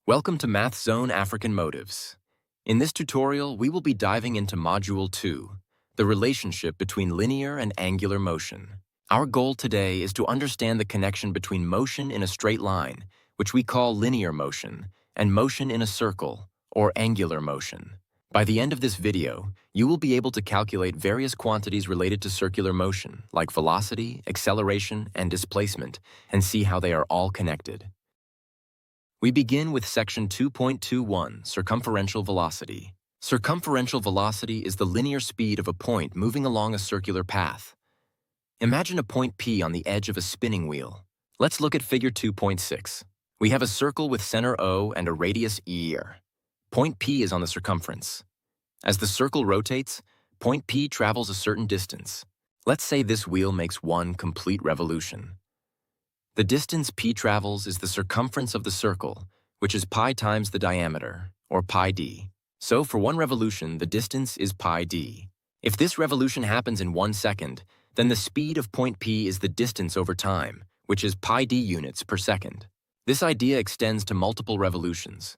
Welcome to Math Zone African Motives. In this tutorial, we will be diving into Module 2, the relationship between linear and angular motion. Our goal today is to understand the connection between motion in a straight line, which we call linear motion, and motion in a circle, or angular motion. By the end of this video, you will be able to calculate various quantities related to circular motion, like velocity, acceleration, and displacement, and see how they are all connected. We begin with section 2.21, circumferential velocity. Circumferential velocity is the linear speed of a point moving along a circular path. Imagine a point P on the edge of a spinning wheel. Let's look at figure 2.6. We have a circle with center O and a radius E. Point P is on the circumference. As the circle rotates, point P travels a certain distance. Let's say this wheel makes one complete revolution. The distance P travels is the circumference of the circle, which is pi times the diameter, or pi d. So for one revolution, the distance is pi d. If this revolution happens in 1 second, then the speed of point P is the distance over time, which is pi d units per second. This idea extends to multiple revolutions.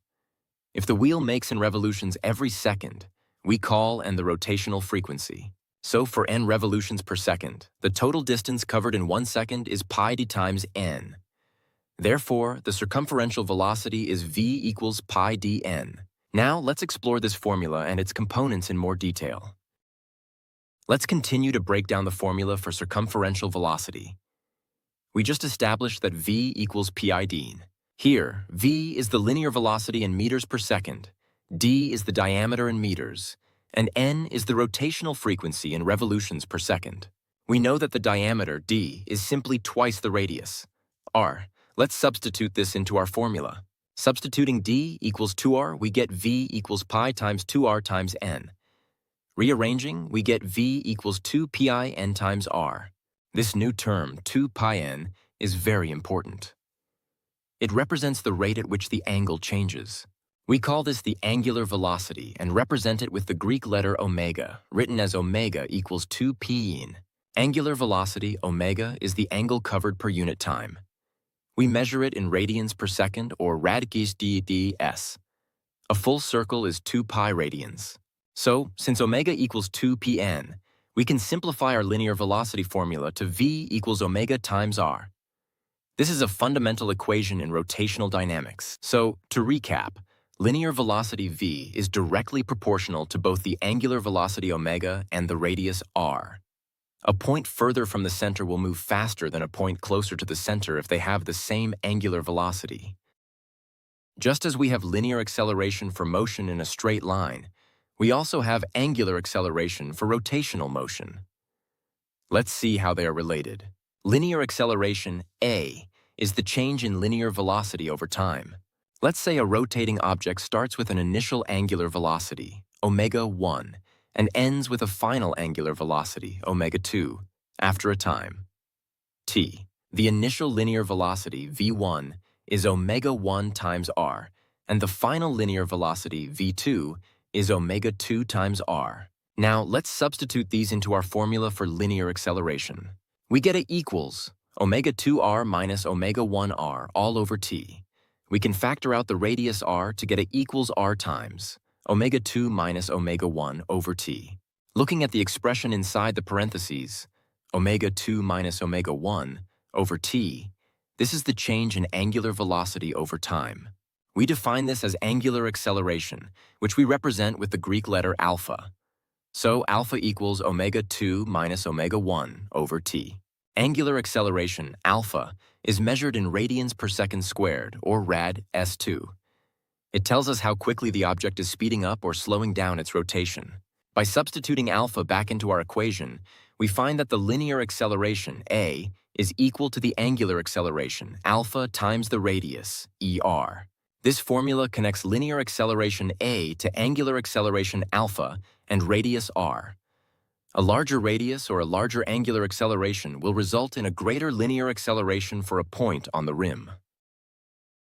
If the wheel makes n revolutions every second, we call n the rotational frequency. So for n revolutions per second, the total distance covered in 1 second is pi d times n. Therefore, the circumferential velocity is v equals pi dn. Now let's explore this formula and its components in more detail. Let's continue to break down the formula for circumferential velocity. We just established that v equals pi d. Here, v is the linear velocity in meters per second, d is the diameter in meters, and n is the rotational frequency in revolutions per second. We know that the diameter, d, is simply twice the radius, r. Let's substitute this into our formula. Substituting d equals 2r, we get v equals pi times 2r times n. Rearranging, we get v equals 2 pi n times r. This new term, 2 pi n, is very important. It represents the rate at which the angle changes. We call this the angular velocity and represent it with the Greek letter omega, written as omega equals 2 pi. Angular velocity, omega, is the angle covered per unit time. We measure it in radians per second, or radix ds. A full circle is 2 pi radians. So, since omega equals 2 pn, we can simplify our linear velocity formula to v equals omega times r. This is a fundamental equation in rotational dynamics. So, to recap, linear velocity v is directly proportional to both the angular velocity omega and the radius r. A point further from the center will move faster than a point closer to the center if they have the same angular velocity. Just as we have linear acceleration for motion in a straight line, we also have angular acceleration for rotational motion. Let's see how they are related. Linear acceleration, a, is the change in linear velocity over time. Let's say a rotating object starts with an initial angular velocity, omega 1, and ends with a final angular velocity, omega 2, after a time, t. The initial linear velocity, v1, is omega 1 times r, and the final linear velocity, v2, is omega 2 times r. Now, let's substitute these into our formula for linear acceleration. We get it equals omega 2r minus omega 1r all over t. We can factor out the radius r to get it equals r times omega 2 minus omega 1 over t. Looking at the expression inside the parentheses, omega 2 minus omega 1 over t, this is the change in angular velocity over time. We define this as angular acceleration, which we represent with the Greek letter alpha. So alpha equals omega 2 minus omega 1 over t. Angular acceleration, alpha, is measured in radians per second squared, or rad s2. It tells us how quickly the object is speeding up or slowing down its rotation. By substituting alpha back into our equation, we find that the linear acceleration, a, is equal to the angular acceleration, alpha times the radius, er. This formula connects linear acceleration a to angular acceleration alpha and radius r. A larger radius or a larger angular acceleration will result in a greater linear acceleration for a point on the rim.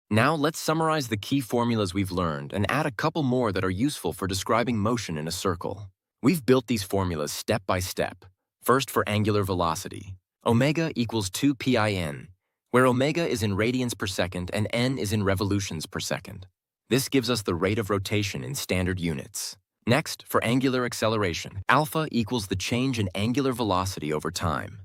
Now let's summarize the key formulas we've learned and add a couple more that are useful for describing motion in a circle. We've built these formulas step by step. First, for angular velocity, omega equals 2 pi n, where omega is in radians per second and n is in revolutions per second. This gives us the rate of rotation in standard units. Next, for angular acceleration, alpha equals the change in angular velocity over time.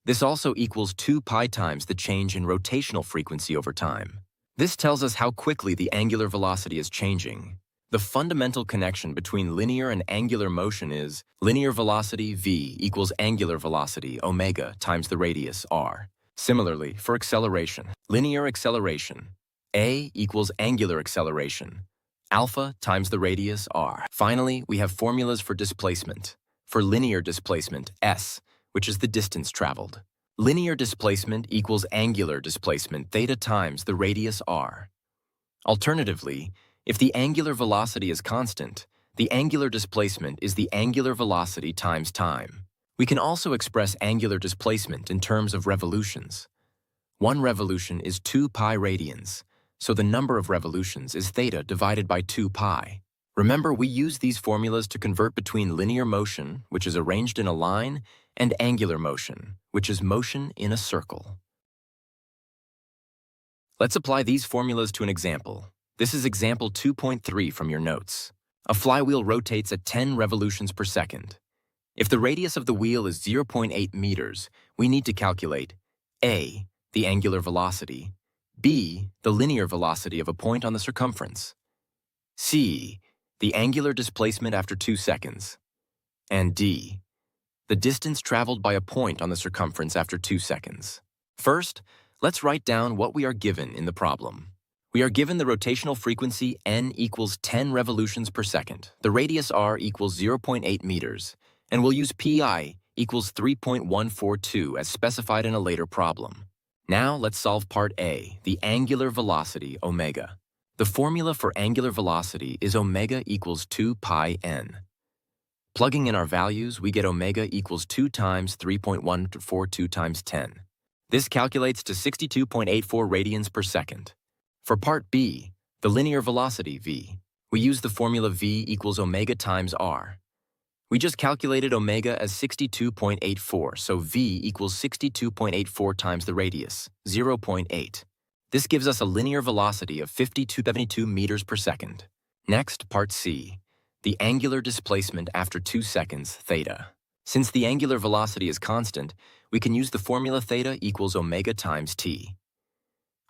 This also equals 2 pi times the change in rotational frequency over time. This tells us how quickly the angular velocity is changing. The fundamental connection between linear and angular motion is linear velocity v equals angular velocity omega times the radius r. Similarly, for acceleration, linear acceleration, a equals angular acceleration, alpha times the radius r. Finally, we have formulas for displacement. For linear displacement, s, which is the distance traveled. Linear displacement equals angular displacement theta times the radius r. Alternatively, if the angular velocity is constant, the angular displacement is the angular velocity times time. We can also express angular displacement in terms of revolutions. One revolution is 2 pi radians, so the number of revolutions is theta divided by 2 pi. Remember, we use these formulas to convert between linear motion, which is arranged in a line, and angular motion, which is motion in a circle. Let's apply these formulas to an example. This is example 2.3 from your notes. A flywheel rotates at 10 revolutions per second. If the radius of the wheel is 0.8 meters, we need to calculate a, the angular velocity, b, the linear velocity of a point on the circumference, c, the angular displacement after 2 seconds, and d, the distance traveled by a point on the circumference after 2 seconds. First, let's write down what we are given in the problem. We are given the rotational frequency n equals 10 revolutions per second, the radius r equals 0.8 meters, and we'll use pi equals 3.142 as specified in a later problem. Now let's solve part A, the angular velocity omega. The formula for angular velocity is omega equals 2 pi n. Plugging in our values, we get omega equals 2 times 3.142 times 10. This calculates to 62.84 radians per second. For part B, the linear velocity v, we use the formula v equals omega times r. We just calculated omega as 62.84, so v equals 62.84 times the radius, 0.8. This gives us a linear velocity of 52.72 meters per second. Next, part C, the angular displacement after 2 seconds, theta. Since the angular velocity is constant, we can use the formula theta equals omega times t.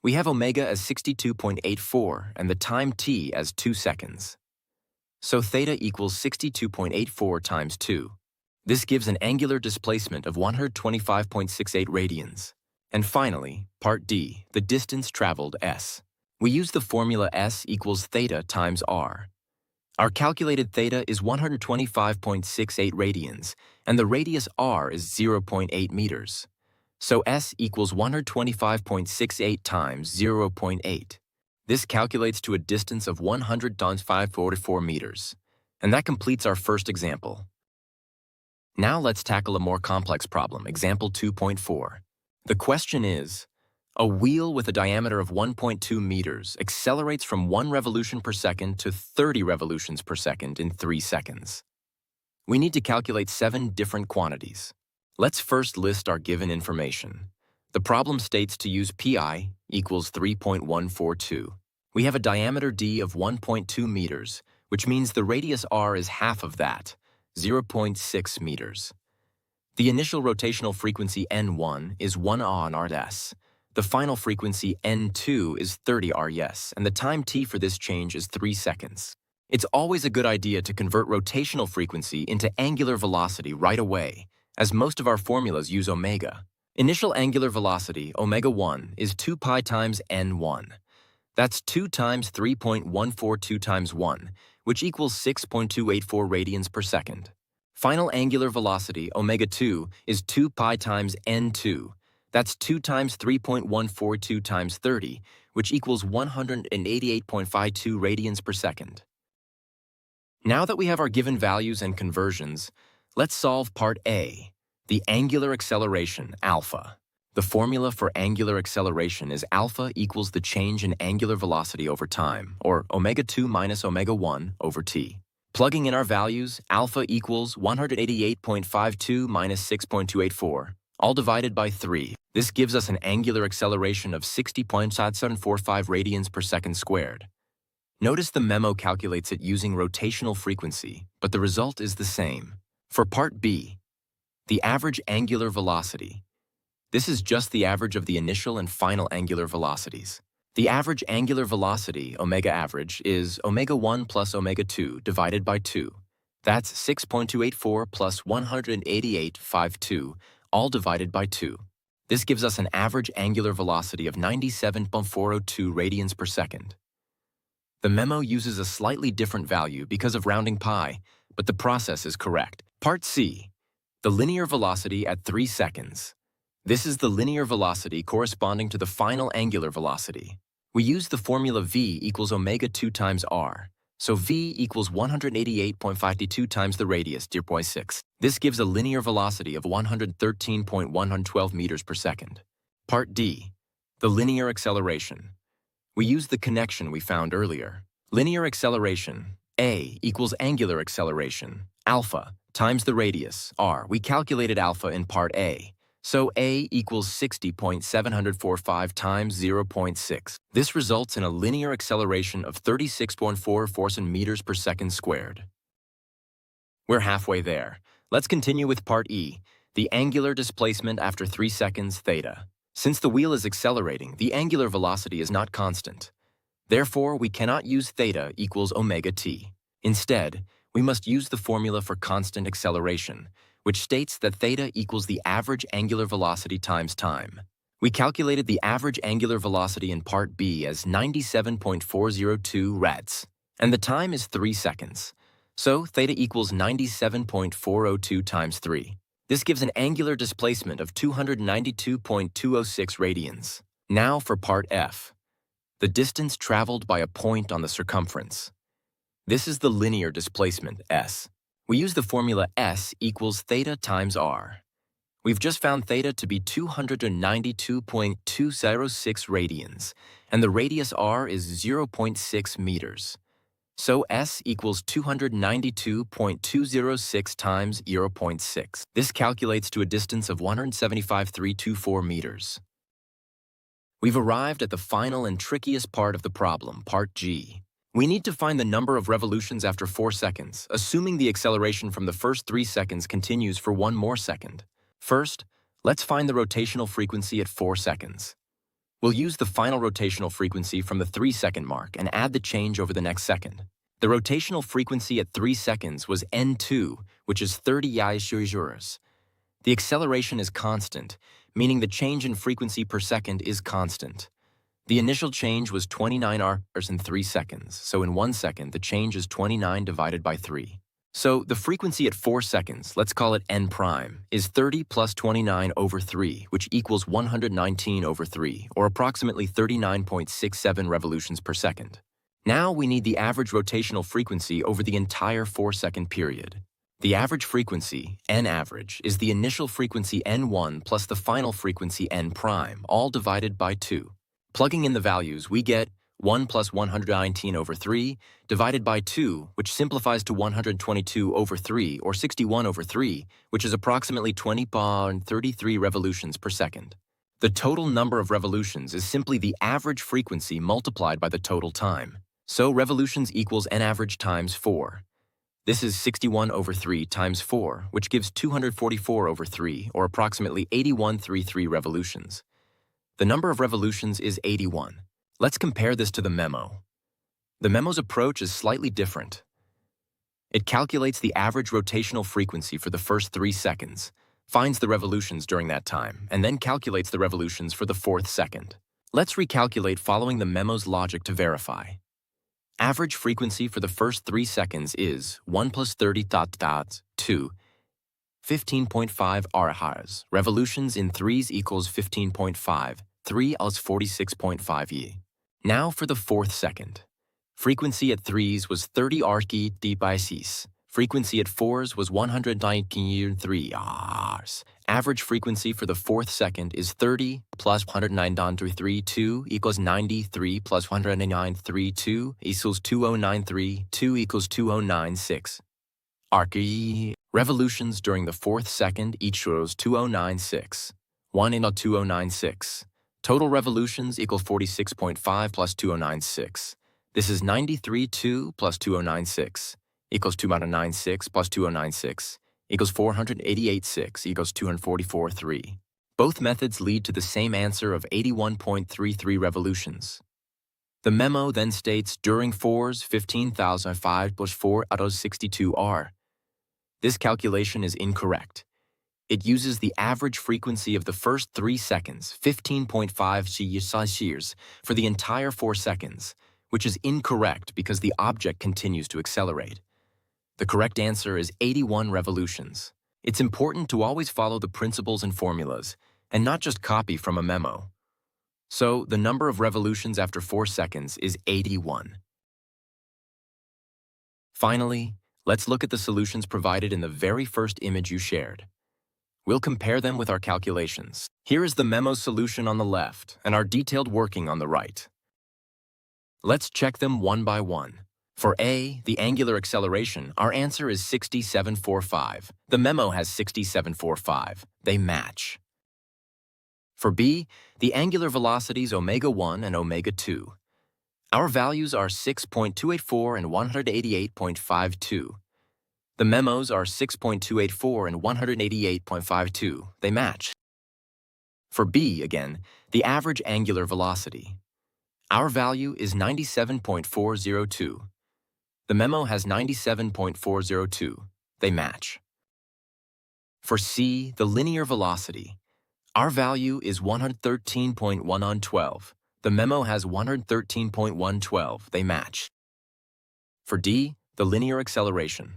We have omega as 62.84 and the time t as 2 seconds. So theta equals 62.84 times 2. This gives an angular displacement of 125.68 radians. And finally, part D, the distance traveled s. We use the formula s equals theta times r. Our calculated theta is 125.68 radians, and the radius r is 0.8 meters. So s equals 125.68 times 0.8. This calculates to a distance of 100.544 meters. And that completes our first example. Now let's tackle a more complex problem, example 2.4. The question is, a wheel with a diameter of 1.2 meters accelerates from 1 revolution per second to 30 revolutions per second in 3 seconds. We need to calculate 7 different quantities. Let's first list our given information. The problem states to use pi equals 3.142. We have a diameter d of 1.2 meters, which means the radius r is half of that, 0.6 meters. The initial rotational frequency n1 is 1 on rs. The final frequency n2 is 30 rs, and the time t for this change is 3 seconds. It's always a good idea to convert rotational frequency into angular velocity right away, as most of our formulas use omega. Initial angular velocity, omega 1, is 2 pi times n1. That's 2 times 3.142 times 1, which equals 6.284 radians per second. Final angular velocity, omega 2, is 2 pi times n2. That's 2 times 3.142 times 30, which equals 188.52 radians per second. Now that we have our given values and conversions, let's solve part A, the angular acceleration, alpha. The formula for angular acceleration is alpha equals the change in angular velocity over time, or omega 2 minus omega 1 over t. Plugging in our values, alpha equals 188.52 minus 6.284, all divided by 3. This gives us an angular acceleration of 60.745 radians per second squared. Notice the memo calculates it using rotational frequency, but the result is the same. For part B, the average angular velocity. This is just the average of the initial and final angular velocities. The average angular velocity, omega average, is omega 1 plus omega 2 divided by 2. That's 6.284 plus 188.52, all divided by 2. This gives us an average angular velocity of 97.402 radians per second. The memo uses a slightly different value because of rounding pi, but the process is correct. Part C, the linear velocity at 3 seconds. This is the linear velocity corresponding to the final angular velocity. We use the formula v equals omega 2 times r, so v equals 188.52 times the radius, 0.6. This gives a linear velocity of 113.112 meters per second. Part D, the linear acceleration. We use the connection we found earlier. Linear acceleration, a, equals angular acceleration, alpha, times the radius, r. We calculated alpha in part A. So A equals 60.745 times 0.6. This results in a linear acceleration of 36.4 meters per second squared. We're halfway there. Let's continue with part E, the angular displacement after 3 seconds theta. Since the wheel is accelerating, the angular velocity is not constant. Therefore, we cannot use theta equals omega t. Instead, we must use the formula for constant acceleration, which states that theta equals the average angular velocity times time. We calculated the average angular velocity in part B as 97.402 rads, and the time is 3 seconds. So theta equals 97.402 times 3. This gives an angular displacement of 292.206 radians. Now for part F, the distance traveled by a point on the circumference. This is the linear displacement, s. We use the formula s equals theta times r. We've just found theta to be 292.206 radians, and the radius r is 0.6 meters. So s equals 292.206 times 0.6. This calculates to a distance of 175.324 meters. We've arrived at the final and trickiest part of the problem, part G. We need to find the number of revolutions after 4 seconds, assuming the acceleration from the first 3 seconds continues for 1 more second. First, let's find the rotational frequency at 4 seconds. We'll use the final rotational frequency from the 3-second mark and add the change over the next second. The rotational frequency at 3 seconds was n2, which is 30 joules. The acceleration is constant, meaning the change in frequency per second is constant. The initial change was 29 hours in 3 seconds, so in 1 second the change is 29 divided by 3. So the frequency at 4 seconds, let's call it n prime, is 30 plus 29 over 3, which equals 119 over 3, or approximately 39.67 revolutions per second. Now we need the average rotational frequency over the entire 4-second period. The average frequency, n average, is the initial frequency n1 plus the final frequency n prime, all divided by 2. Plugging in the values, we get 1 plus 119 over 3 divided by 2, which simplifies to 122 over 3, or 61 over 3, which is approximately 20.33 revolutions per second. The total number of revolutions is simply the average frequency multiplied by the total time. So revolutions equals n average times 4. This is 61 over 3 times 4, which gives 244 over 3, or approximately 81.33 revolutions. The number of revolutions is 81. Let's compare this to the memo. The memo's approach is slightly different. It calculates the average rotational frequency for the first 3 seconds, finds the revolutions during that time, and then calculates the revolutions for the 4th second. Let's recalculate following the memo's logic to verify. Average frequency for the first 3 seconds is 1 plus 30.2, 15.5 RHz. Revolutions in 3s equals 15.5, 3 als 46.5 ye. Now for the 4th second. Frequency at 3s was 30 RK by 6. Frequency at 4s was 193 Rs. Average frequency for the 4th second is 30 plus 109.332 equals 93 plus 109.32 equals 2093 equals 2096. RK. Revolutions during the 4th second each rose 2096. 1 in 2096. Total revolutions equal 46.5 plus 2096. This is 93.2 plus 2096 equals 296 plus 2096 equals 488.6 equals 244.3. Both methods lead to the same answer of 81.33 revolutions. The memo then states during 4's 15,005 plus 4 out of 62 R. This calculation is incorrect. It uses the average frequency of the first 3 seconds, 15.5 years, for the entire 4 seconds, which is incorrect because the object continues to accelerate. The correct answer is 81 revolutions. It's important to always follow the principles and formulas, and not just copy from a memo. So, the number of revolutions after 4 seconds is 81. Finally, let's look at the solutions provided in the very first image you shared. We'll compare them with our calculations. Here is the memo solution on the left and our detailed working on the right. Let's check them one by one. For A, the angular acceleration, our answer is 67.45. The memo has 67.45. They match. For B, the angular velocities omega-1 and omega-2. Our values are 6.284 and 188.52. The memos are 6.284 and 188.52. They match. For B, again, the average angular velocity. Our value is 97.402. The memo has 97.402. They match. For C, the linear velocity. Our value is 113.112. The memo has 113.112. They match. For D, the linear acceleration.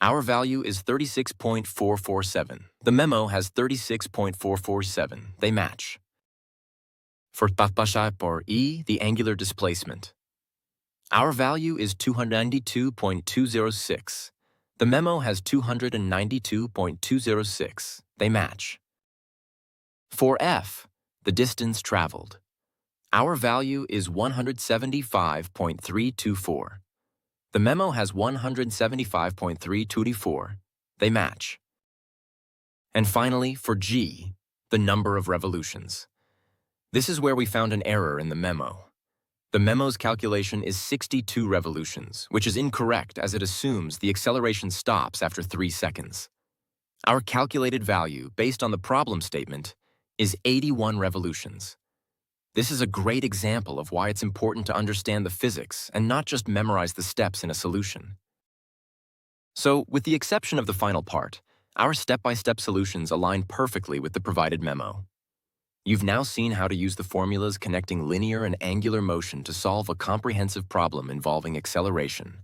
Our value is 36.447. The memo has 36.447. They match. For or E, the angular displacement. Our value is 292.206. The memo has 292.206. They match. For F, the distance traveled. Our value is 175.324. The memo has 175.324. They match. And finally, for G, the number of revolutions. This is where we found an error in the memo. The memo's calculation is 62 revolutions, which is incorrect as it assumes the acceleration stops after 3 seconds. Our calculated value, based on the problem statement, is 81 revolutions. This is a great example of why it's important to understand the physics and not just memorize the steps in a solution. So, with the exception of the final part, our step-by-step solutions align perfectly with the provided memo. You've now seen how to use the formulas connecting linear and angular motion to solve a comprehensive problem involving acceleration.